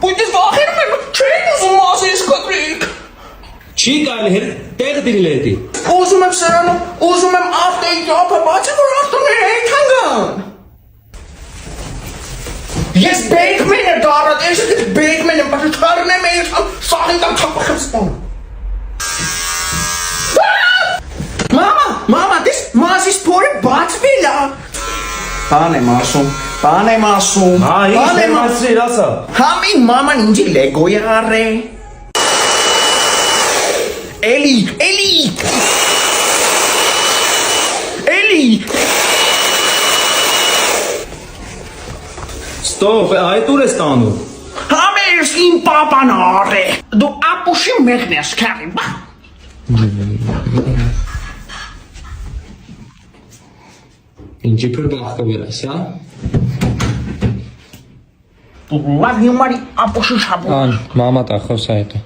Պույտիս վախերում եմ, չեն ուզում ասես կտրիկ։ Չի կարելի տեղը դիրիլետի։ Ուզում եմ սրանում, ուզում եմ ավտոյի ճապը բացի, որ ավտոները այնքան գան։ Ես Բեյքմենը դարատ, ես Բեյքմենը, բայց չարնեմ էյքան, սաղին կամ չապախեմ սպան։ Մամա, դես մազիս փորը բացվել է։ Բան եմ ասում։ Հա, ինչ դեմասրիր, ասա։ Համին մաման ինձի լեգոյ առե։ Էլի։ Ստոպ, այդ ուր ես տանում։ Համերս իմ պապան առե։ Դու ապուշի մեղն ես քարի, բա։ Ինչի փր բախկվել ես, հա։ Լավ հիմարի ապուշի շաբու։ Ան, մամա տա խոսա հետո։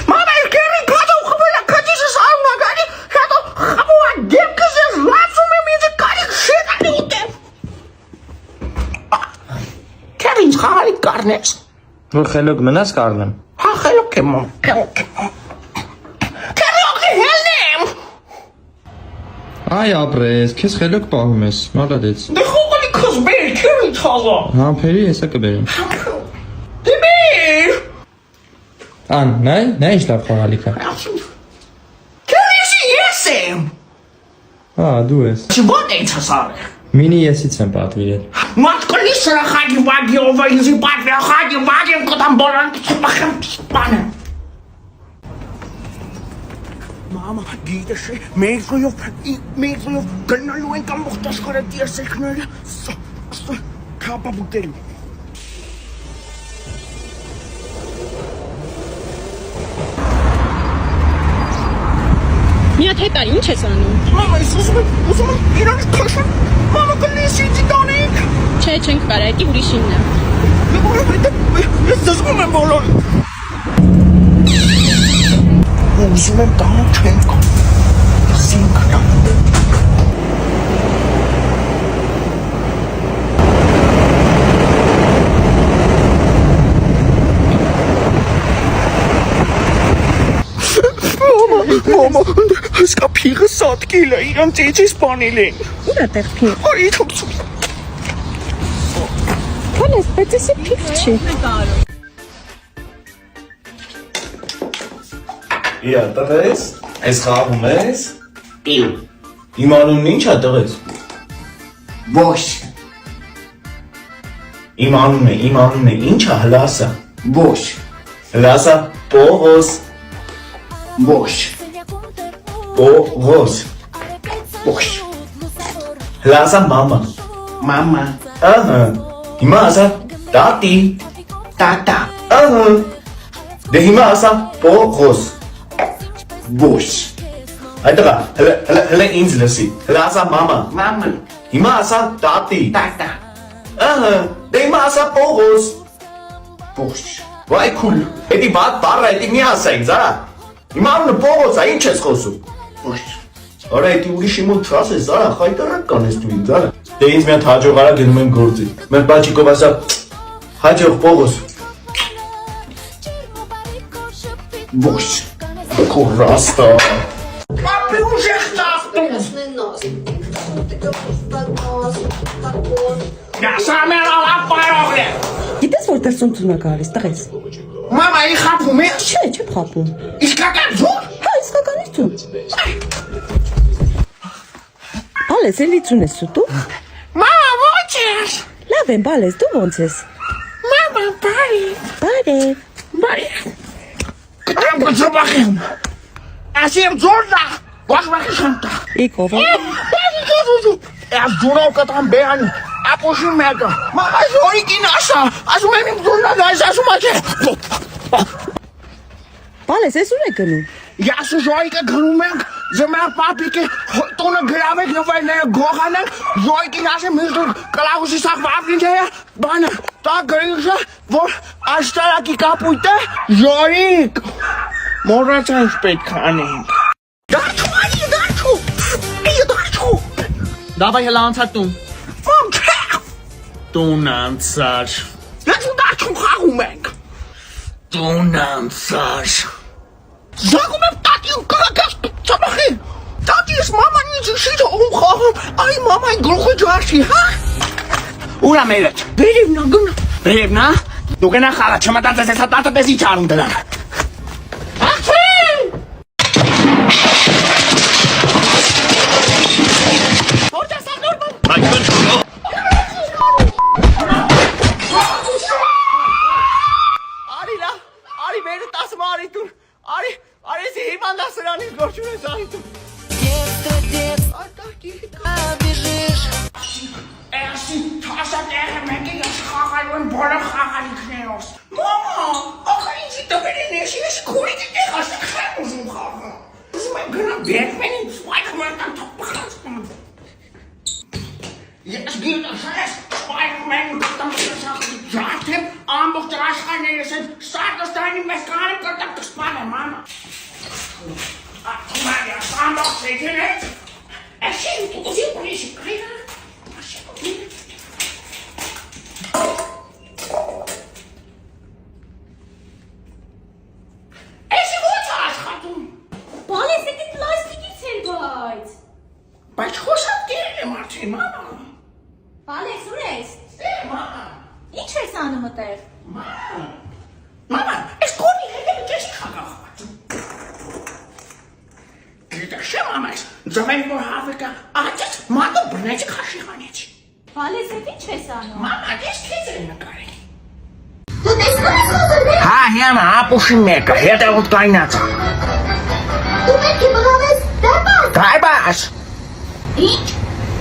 Մամա, ես կերնի կատով խմել է, կատիշս արմագանի, հետո խմու է դեպքս ես լացում եմ ինձ կարիք շետանի ուտեմ։ Կեր ինձ խաղալիք կարնես։ Որ խելոք մնաս կարնեմ։ Հա խելոք եմ մոմ, խելոք է հելնեմ։ Այ ապրես, քեզ խելոք պահում ես, մալադեց։ Դե խողալի քոզ բեր, կեր ինձ խաղա։ Հա, փերի հեսա կբերեմ։ Դե բեր։ Ան, նայ ինչ լավ խաղալիք է։ Կեր ես եմ։ Հա, դու ես։ Չբոտ ինձ հսար է։ Մինի եսից եմ պատվիրել։ Մատկլի սրա խագի վագի ովը ինձի պատվի խագի վագի կտամ բոլան չպախեմ սպանը։ Մամա, գիտես է, մեզոյով գնալու ենք ամբողջ աշխարհը դիասեքները կապա բուտելու։ Մի հատ հետ արի, ինչ ես անում։ Մամա, ես ուզում եմ իրան քաշեմ, մամա կլես ինձի տանենք։ Չէ, չենք կարա, այդի ուրիշինն է։ Ես զզվում եմ բոլոր։ Ուզում եմ տանը չեմ կա։ Ես ինքն եմ։ Մամա, հսկա փիղը սատկել է, իրան ծեծի սպանել են։ Ուր է տեղ փիղ։ Արի թոքսում։ Քանես, բայց էսի փիղ չի։ Իա, տղես, այս խաղում ես։ Իու։ Իմ անունն ինչ է տղես։ Ոչ, Իմ անունն է ինչ է հլասա։ ոչ, Հլասա Պողոս։ ոչ, Պողոս։ ոչ, Հլասա մամա։ մամա, Ահա։ Հիմա ասա տատի։ տատա, Ահա։ Դե հիմա ասա Պողոս։ ոչ, Այդտեղա, հլը ինձ լսի։ Հլասա մամա։ մամա, Հիմա ասա տատի։ տատա, Ահա։ Դե հիմա ասա Պողոս։ ոչ, Վայ քուլ։ Էդի բադ բառը էդի մի ասա ինձ, արա։ Իմ անունը Պողոս է, ինչ ես խոսում։ ոչ, Արա էդի ուրիշի մոտ ասես, արա, խայտարակ կանես դու ինձ, արա։ Դե ինձ մի հատ հաջող արա գնում եմ գործի։ Մեր բաճիկով ասա, հաջող Պողոս։ ոչ, Քո ռաստա։ Պապի ուժեղ ծախտում, գասամեր ալապ պարող է, Գիտես որտեղ սունտուն է գալիս, տղես։ մամա ի խապում է, Չէ, չեմ խապում։ իսկական զուր, Հա, իսկականություն։ Բալես, էլի ծուն ես սուտու։ մամա ոչ ես, Լավ եմ, բալես, դու ոնց ես։ մամա բարի, Բարև։ կտամ կծոբախեմ, ասիեմ զորնա, ոչ բախի շանտա, Իկով։ Ես զորով կտամ բեյանի, ապոշի մեկը, մամա զորիկին ասա, ասում եմ իմ զորնա գայս, ասում ա չէ, Բալես, ես ուր է գնում։ Ես ու ժոյիկը գնում ենք, ձմեր պապիկի տունը գրավեք նվայրները գողանենք, ժոյիկին ասեմ ինձ դուր կլաղուսի սաղ վապնիչ է, բանը, տա գրիժը, որ աշտարակի կապույտ է, ժոյիկ, մորացա ինչ պետք անենք։ Դարչու, անի, դարչու, Давай հելա անցար տուն։ Ում չէ, Տուն անցար։ ես ու դարչու խաղում է, Տունանցար։ Զանգում եմ տատին կրակած ծամախի։ Տատիս մաման ինձ շիտ ում խաղում, այ մամային գլխի ջարդի, հա։ Ուրա մերետ, բերիվնա գնա, բերիվնա, դու գնա խաղա, չմտածես ես տատը պես ինչ արում դրան։ Աղցին! Որտե սավ նորմալ։ Արիլա, արի մերը տասմա արի տուն, արի սի հիմանդա սրանից գորջուն ես արի տուն։ Էսի թասատ էղը մեկի ես խաղալու են բոլը խաղալիքներոս։ Մամա, ախա ինձի տվերին ես ես քուրիկի տեղ ասակ խեմ ուզում խաղում։ Ուզում եմ գնա բերմենին սվայք մարտան թապխած կում։ Ես գիրը շես սվայք մեն կտամ կսախի ջարդեմ, ամբողջ աշխարհներս են սարտոստանի մեզ կանեմ կտամ կսպան եմ, մամա։ Ախմարյա, ամբողջ էջին հետ, էսին դու ուզի պրիշի կայրա։ Էսի ո՞նց է աշխատում։ Բալես էդի պլաստիկից են բայց։ Բայց խոսապ դիրել եմ արդեն, մամա։ Բալես ուր ես։ Մամա։ Ինչ ես անում այդտեղ։ Մամա, ես կորի հետևի քեզ խաղաղված։ Գիտես չէ մամա, ձմեն որ հավեկա, աղջաց մատը բռնեցի խաշիղանից։ Բալես էդ ինչ ես անում։ Մամա, ես քեզ եմ նկարել։ Դու տեսնում ես ո՞նց է։ Հա, հիմա ապուշի մեկը, հետևուտ կայնած։ Դու պետք է բղավես Դայբաս։ Ինչ։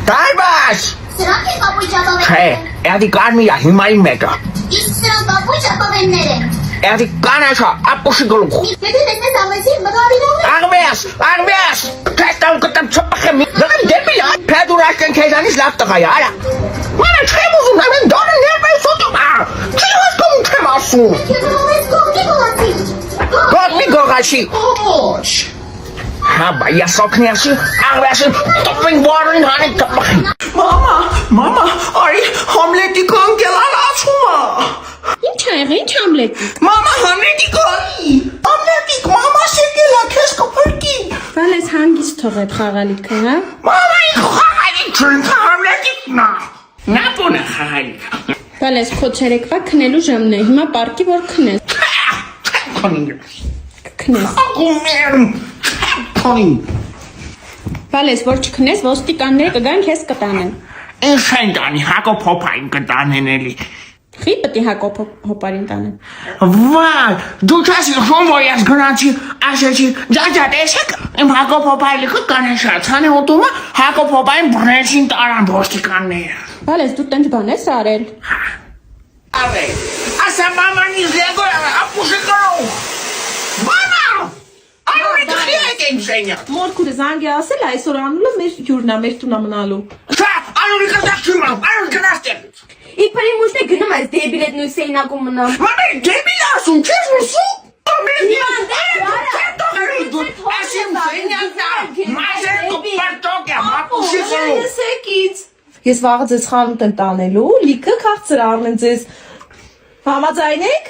Դայբաս։ Սրանք են պապույճ ապավեններ։ Չէ, էդի կարմիա հիմայի մեկը։ Իսկ սրանք պապույճ ապավեններ են։ Էդի կանաչա, ապուշի գլուխ։ Եթե տեսնես ամեսին բղավիրով է։ Աղմես, կեստան կտամ չպախեմ, դրեմ դեպի ա, պեդուր աշկեն քեզանից լավ տղա է, արա։ Մանա չեմ ուզում, նամեն դորը ներվեն սոտում, չի հասկում չեմ ասում։ Եթե բղավես կողքի գողացի։ Գողմի գողացի։ Ոչ։ Հա, բա, ես օգնի ասի, աղմեսին, տպին վարին հանիք տպախի։ Մամա, արի, համլետի կանգելան ասում ա։ Ինչ ա եղել, ինչ ամլետի։ Մամա, համլետի կանի։ Համլետիկ, մամա շեկել ա, քեզ կպրկի։ Բալես հանգիստ թող այդ խաղալիքը, հա։ Մամա, ինք խաղալիք չունք, համլետիկն ա։ Նա բուն է խաղալիք։ Բալես քո ցերեկվա քնելու ժամն է, հիմա պարկի որ քնես։ Քնես։ Ակումերում, քոնին։ Բալես որ չքնես, ոստիկանները կգան քեզ կտանեն։ Ինչ են տանի, Հակոբ հոպային կտանեն էլի։ Խի պետք է Հակոբ հոպարին տանեն։ Վայ, դու չես իշխում, որ ես գնացի, ասեցի, ջաջա տեսեք, իմ Հակոբ հոպայի լիքը կանեշացան է հոտումը, Հակոբ հոպային բռնեցին տարան ոստիկանները։ Բալես դու տենց բան ես արել։ Արե, ասա մաման ինձ լեգո ապուշի կրող։ Մամա, արուրի տխի այդ են շենյա։ Մորքուրը զանգ է ասել այսօր անուլը մեր հյուրնա, մեր տունա մնալու։ Շա, արուրի կստակ չի մնում, արուրի կնաստեղից։ Իբրի մուշտե գնում այս դեբիլետ նույն սեյնակում մնամ։ Մամա, դեպի ասում, չես լսում։ Ես վաղը ձեզ խանութ եմ տանելու, լիքը քաղցր առնեմ ձեզ։ Համաձայնեք։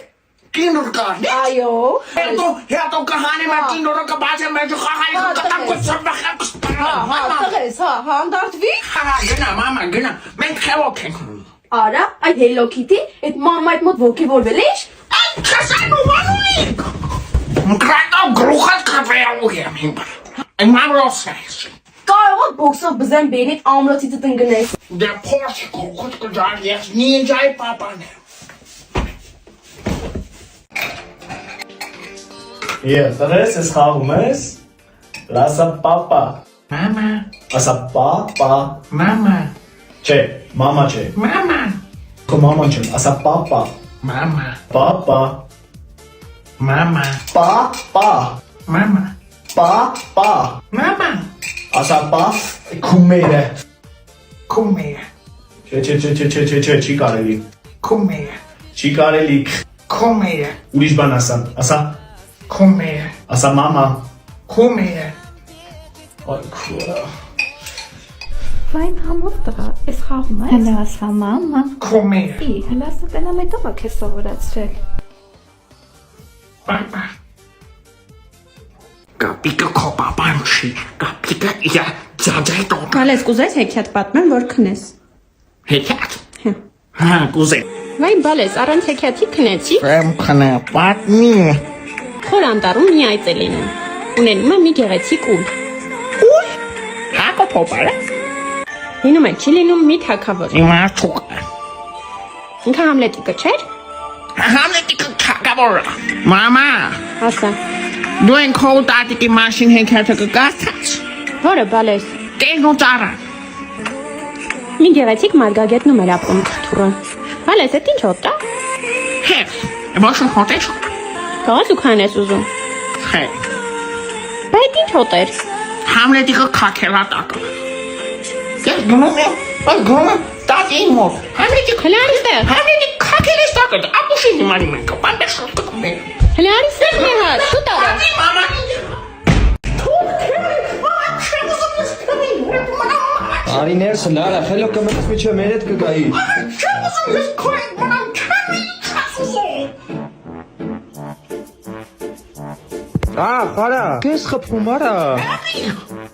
Կինուր կար։ Այո։ Հետո կհանեմ այդ կինուրը կբացեմ մեջը խաղալիքը կտամ կծրբախեմ կսպարեմ։ Հա, տղես, հա, հանդարտվի։ Հա, գնա, մամա, գնա, մենք խևոք ենք։ Արա, այդ Hello Kitty, այդ մամա այդ մոտ ոգևորվել է։ Այդ չասանու մանունիկ։ Մկրատով գլուխատ կրվեալու եմ հիմր։ Այն մամրոս ես։ Կարող է բոքսով բզեն բերիտ ամրոցիցը տնգնես։ Դե փորձի գլուխատ կջար ես նինջայի պապան եմ։ Տրես ես խաղում ես, լասա պապա, Մամա, ասա պապա, մամա, չէ, մամա չէ, մամա, քո մաման չէ, ասա պապա, մամա, պապա, մամա, պապա, մամա, պապա, մամա, ասա պա, քումերը, քումեյը, չէ, չի կարելի, քումեյը, չի կարելի, քումեյը, ուրիշ բան ասա, քումեյը, ասա մամա, քումեյը, այ քուրա, Վայն համով տղա, ես խաղում ես։ Հլա ասա մամա։ քումեյը, Ի, հլա ասա տենա մետով ա քեզ սովորացրել։ Պապա։ Կապիկը քո պապան չի, կապիկը իր ձաձայի տոն։ Բալես կուզես հեքիաթ պատմեմ, որ քնես։ Հեքիաթ։ Հա, կուզեմ։ Վայ բալես, առանց հեքիաթի քնեցի։ Եմ քնե, պատմի։ Խոր անտառում մի այծ է լինում։ Ունենում է մի գեղեցիկ ուլ։ Ուй, հակո փոփարը։ Լինում է չի լինում մի թագավոր։ Իմա չուկ։ Ինքը Համլետի կչեր։ Համլետի կակավորը։ Մամա, Ասա։ դու են քո տատիկի մաշին հեքիաթը կգացած։ Որը բալես։ Տերն ու ծառը։ Մի գեղեցիկ մարգագետնում էր ապրում թուրը։ Բալես, էդ ինչ հոտ է։ Հեվ, ոչ հոտեշ։ Կողս ու քան ես ուզում։ Հե, Բայց ինչ հոտ էր։ Համլետի կքաքելա տակը։ Ես գնում եմ, տատին մոտ։ Համլետի Հլե արիստեղ։ Համլետի քաքելես տակը, ապուշի հիմարի մենք, պանդեր շոտ կկմեն։ Հլե արիստեղ մի հատ, շուտ արա։ Մամա, Արիներս լարա, խելո կմնաս մի չէ մեր հետ կգայի։ Արա, կես խփում արա։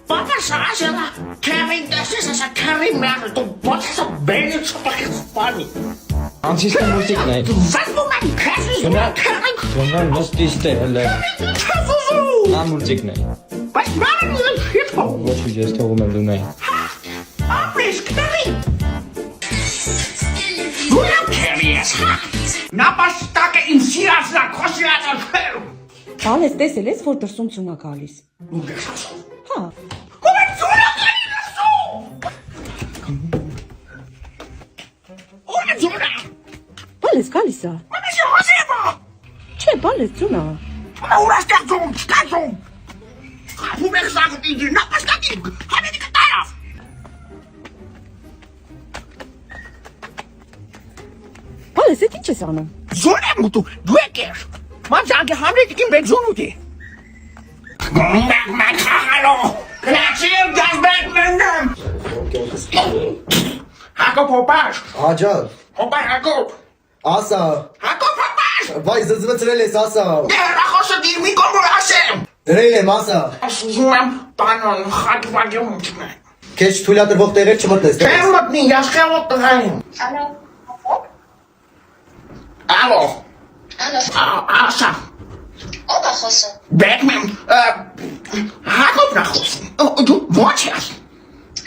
Պապա շարաշելա, քերին դեսես ասա քերին մերը, դու բոցսա բենի չպակի սպանի։ Անցիստը մուզիկն է։ Վազվում եմ քերին, քերին, Գոնա նստիստե հլը։ չազուզու։ Նա մուզիկն է։ Բայց մարին ուզեմ շիթո։ Ոչ ու ես թողում եմ լունայի։ Ապրես քերին։ Դու եմ քերի ես, հա։ Նապաշտակը իմ սիրածնա, քոսիրածը քերում։ Բալես տեսել ես, որ դրսում ծուն է գալիս։ Ու ես ասում։ Հա։ Կոմե ծունը գալիս ասում։ Ո՞րը ծունը։ Բալես գալիս է։ Մամես հոսիբա։ Չէ, բալես ծուն է։ Ուրաստեղ ծուն, չկազում։ Խապում եք սաղտ իջի, նապաշտակի, համետի կտայավ։ Բալես, էդ ինչ ես անում։ Զոն եմ ուտու, դու եք էր։ Մամսանքը համրետիկին բեք զոն ուտի։ Մակ խաղալո, կնացիև գազբեք մենգեմ։ Հակոպ հոպար, Աջալ, հոպար հակոպ, ասա, հակոպ հոպար։ վայ զզվծրել ես, ասա, Դերախոսը դիրմի կոմոր ասեմ։ դրել եմ, ասա, Ասում եմ տանոն խատվագեմ ուտմեն։ քեզ թույլատրվող տեղեր չմտնես, Չեմ մտնի, ես խեղոտ տղայում։ Ալո։ Ասա։ Ո՞վ է խոսում։ Բեկմեն, Հակոպն է խոսում։ Դու ոչ ես։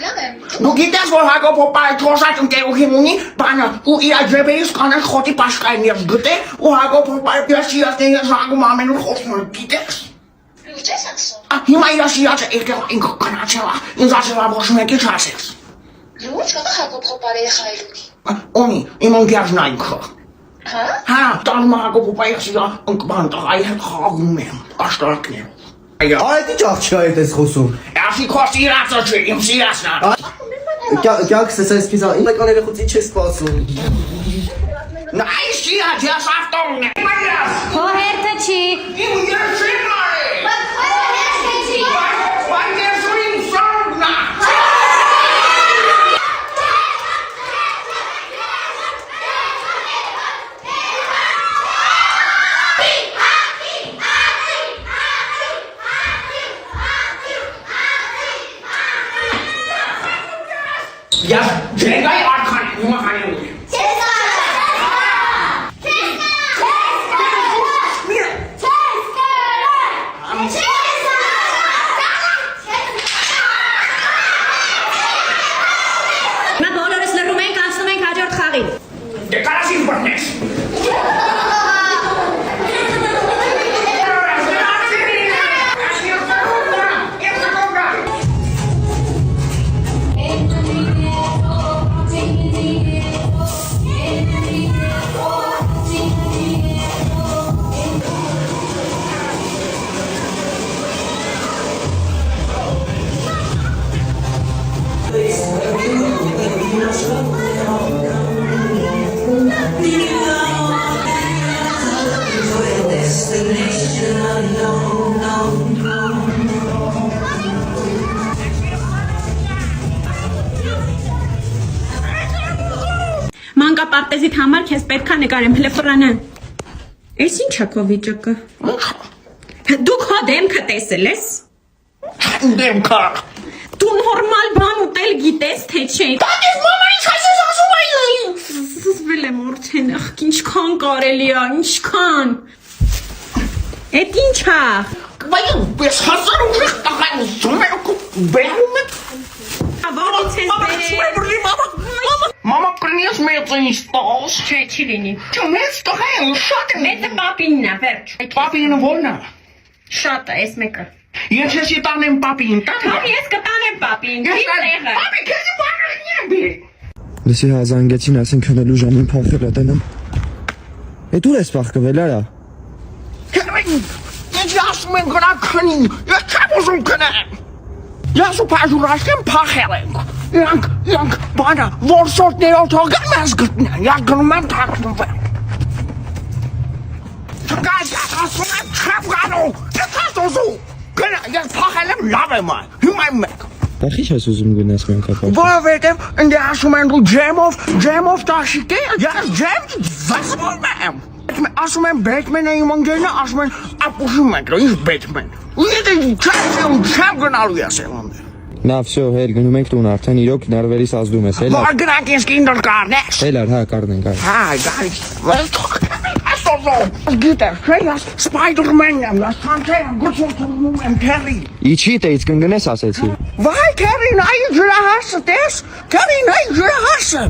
Լավ եմ։ Դու գիտես, որ Հակոպ հոպարը թոշած ընկերուհին ունի, բանը, ու իր ջեբերից կանեն խոտի պաշկային ես գտե, ու Հակոպ հոպարը պյաս իրացների ժանգում ամենուր խոսում է, գիտես։ Լուրջ ես ասում։ Հիմա իր իրացը եկել ինք կանացելա, ինձ ասելա ոչ մեկի չասես։ Լուրջ կողը Հակոբ հոպարը եղայլուքի։ Ունի, իմ ընկերն այնքը։ Հա։ Հա, տանում Հակոպ հոպարը սիրա ընկման տղայի հետ խաղում եմ, աշտարակներով։ այդ ինչ աղջկա հետ ես խոսում, Ասի քո սիրածը չէ, իմ սիրածն է։ կյանքս ես այսպես, իմ երեխուց ինչ ես սպասում, Այս սիրած, ես ավտոն է։ Քո հերթը չի։ Իմ երշին է։ Բայց ես ու իմ սորգն է։ Ես ջենգայի արքան եմ, ումա խանեմ ուղի։ Նա բոլորս լռում ենք, անցնում ենք հաջորդ խաղին։ Դե կարասին բրնես։ Մանկապարտեզիդ համար քեզ պետք է նկարեմ, հլը ֆրանան։ Էս ի՞նչ է քո վիճակը։ Դու քո դեմքը տեսել ես։ Դեմքը։ Դու նորմալ բան ուտել գիտես թե չէ։ Տակես մաման ինչ այսպես ասում այն։ Զզվել եմ արդեն, ախ ինչքան կարելի է, ինչքան։ Էդ ի՞նչ է։ Բայց հասար ուժեղ տղան զում է բերում է։ Ավորից ես բերել։ Մամա կրնես մեծ ինձ տոս։ Չէ, չի լինի։ Չէ, մեծ տղա է, շատ է։ Մեծը պապինն է, վերջ։ Պապինը ո՞րն է։ Շատ է, էս մեկը։ Ես ես տանեմ պապին, տան։ Ես կտանեմ պապին, ի տեղը։ Պապի, քեզի բառերին բի։ Լսի հազանգեցին ասեն քնելու ժամին փոխել ատենամ։ Էդ ուր ես փախկվել արա։ Ինչ ասում են գնա քնի, ես չեմ ուզում քնեմ։ Ես ու պաժուրաշեմ փախել ենք։ Իրանք բանը, որսորդներով թողել մեզ գտնեն, ես գնում եմ թաքնվել։ Չկայք, ասում եմ չեմ գանու, ես ուզում, գնա, ես փախել եմ լավ եմ այն, հիմա եմ մեկ։ Տախի ես ուզում գնաս մենք ապա։ Որովհետև ընդ ասում են դու ջեմով տաշիկ է, ես ջեմ վասվում եմ։ Ասում են Բեթմենը իմ ընկերն է, ասում են ապուշում ենք, ինչ Բեթմեն։ Ու եթե չեմ գնալու ես եմ։ Նա վсё, հել գնում ենք տուն արդեն իրոք նարվերից ազդում ես, հելա։ Որ գնանք ինձ կինդր կարնես։ Հելար, հա, կառնենք, այ։ Հա, գալիս։ Ասոզո, գիտես, չէ, ես Սպայդերմենն եմ, ես Սանտեյը գուցում եմ Քերի։ Իչի տեից կընկնես ասեցի։ Վայ, Քերի, նայ ջրահասը տես, Քերի, նայ ջրահասը։